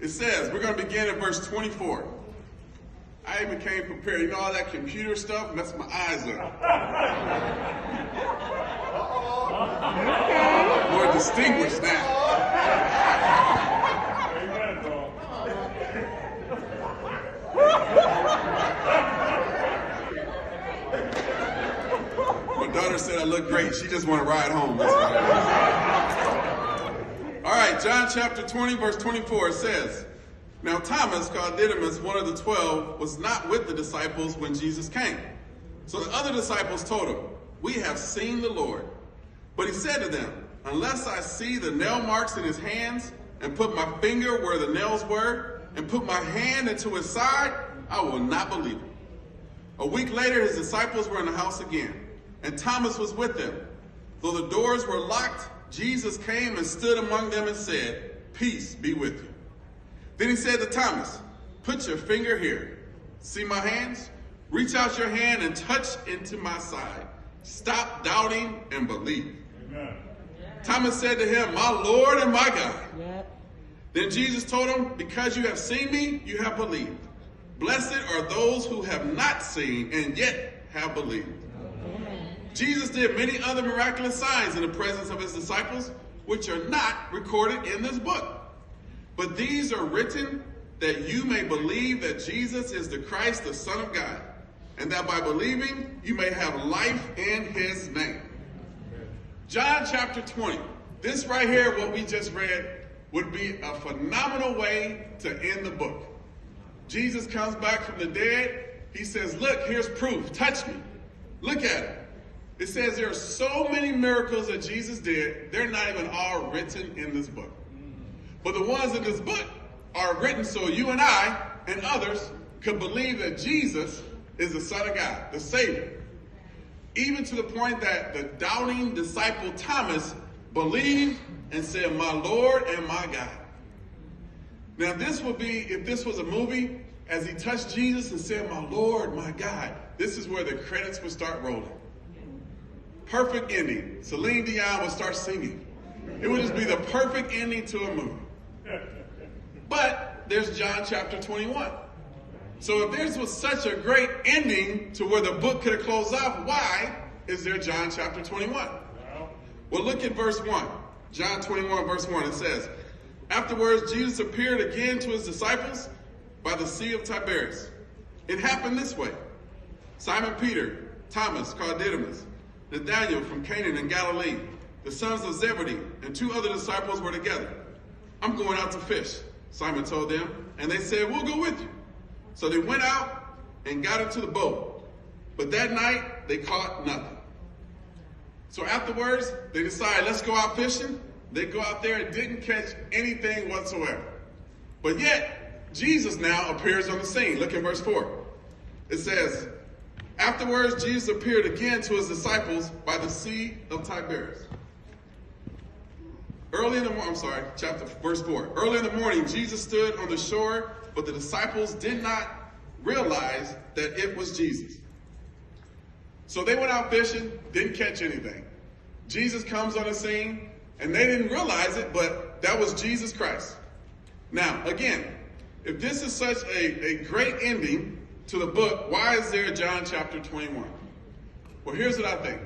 It says, we're going to begin at verse 24. I even came prepared. You know, all that computer stuff messed my eyes up. More distinguished now. My daughter said I look great. She just want to ride home. That's all right, John chapter 20, verse 24, it says, Now Thomas, called Didymus, one of the 12, was not with the disciples when Jesus came. So the other disciples told him, We have seen the Lord. But he said to them, Unless I see the nail marks in his hands, and put my finger where the nails were, and put my hand into his side, I will not believe it. A week later, his disciples were in the house again, and Thomas was with them. Though the doors were locked, Jesus came and stood among them and said, Peace be with you. Then he said to Thomas, Put your finger here. See my hands? Reach out your hand and touch into my side. Stop doubting and believe. Amen. Thomas said to him, My Lord and my God. Yep. Then Jesus told him, Because you have seen me, you have believed. Blessed are those who have not seen and yet have believed. Amen. Jesus did many other miraculous signs in the presence of his disciples, which are not recorded in this book. But these are written that you may believe that Jesus is the Christ, the Son of God, and that by believing you may have life in his name. John chapter 20. This right here, what we just read, would be a phenomenal way to end the book. Jesus comes back from the dead. He says, look, here's proof. Touch me. Look at it. It says there are so many miracles that Jesus did, they're not even all written in this book. But the ones in this book are written so you and I and others could believe that Jesus is the Son of God, the Savior. Even to the point that the doubting disciple Thomas believed and said, My Lord and my God. Now this would be, if this was a movie, as he touched Jesus and said, My Lord, my God, this is where the credits would start rolling. Perfect ending. Celine Dion would start singing. It would just be the perfect ending to a movie. But there's John chapter 21. So if this was such a great ending to where the book could have closed off, why is there John chapter 21? Well, look at verse 1. John 21, verse 1. It says, Afterwards, Jesus appeared again to his disciples by the Sea of Tiberias. It happened this way. Simon Peter, Thomas, called Didymus, Nathanael from Cana in Galilee, the sons of Zebedee, and two other disciples were together. I'm going out to fish, Simon told them, and they said, We'll go with you. So they went out and got into the boat. But that night, they caught nothing. So afterwards, they decided, let's go out fishing. They go out there and didn't catch anything whatsoever. But yet, Jesus now appears on the scene. Look at verse 4. It says, Afterwards, Jesus appeared again to his disciples by the Sea of Tiberias. Verse 4. Early in the morning, Jesus stood on the shore, but the disciples did not realize that it was Jesus. So they went out fishing, didn't catch anything. Jesus comes on the scene, and they didn't realize it, but that was Jesus Christ. Now, again, if this is such a great ending to the book, why is there John chapter 21? Well, here's what I think.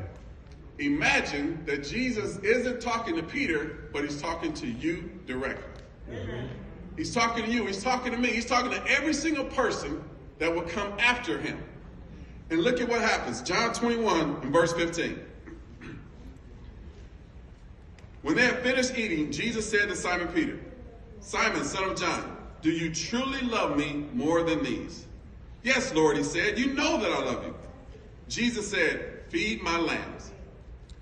Imagine that Jesus isn't talking to Peter, but he's talking to you directly. Mm-hmm. He's talking to you. He's talking to me. He's talking to every single person that will come after him. And look at what happens. John 21 and verse 15. When they had finished eating, Jesus said to Simon Peter, Simon, son of John, do you truly love me more than these? Yes, Lord, he said, you know that I love you. Jesus said, feed my lambs.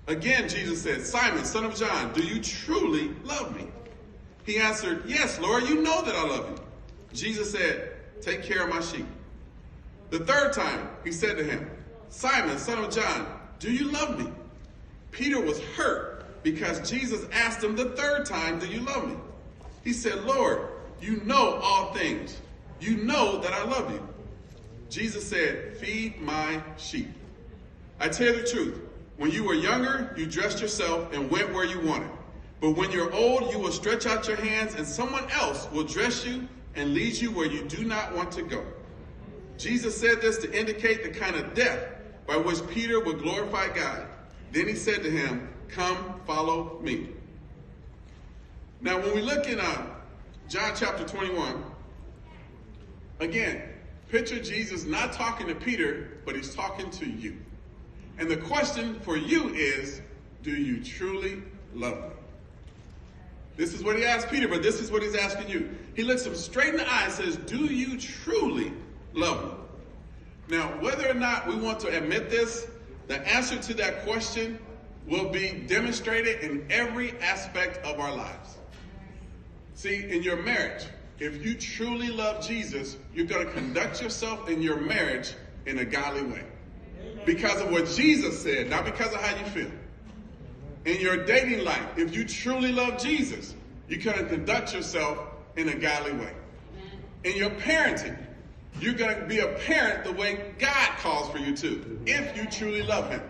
Again, Jesus said, Simon, son of John, do you truly love me? He answered, yes, Lord, you know that I love you. Jesus said, take care of my sheep. The third time, he said to him, Simon, son of John, do you love me? Peter was hurt because Jesus asked him the third time, do you love me? He said, Lord, you know all things. You know that I love you. Jesus said, feed my sheep. I tell you the truth. When you were younger, you dressed yourself and went where you wanted. But when you're old, you will stretch out your hands and someone else will dress you and lead you where you do not want to go. Jesus said this to indicate the kind of death by which Peter would glorify God. Then he said to him, "Come, follow me." Now, when we look in John chapter 21, again, picture Jesus not talking to Peter, but he's talking to you. And the question for you is, do you truly love me? This is what he asked Peter, but this is what he's asking you. He looks him straight in the eye and says, do you truly love me? Now, whether or not we want to admit this, the answer to that question will be demonstrated in every aspect of our lives. See, in your marriage, if you truly love Jesus, you're going to conduct yourself in your marriage in a godly way. Because of what Jesus said, not because of how you feel. In your dating life, if you truly love Jesus, you're going to conduct yourself in a godly way. In your parenting, you're going to be a parent the way God calls for you to, if you truly love him.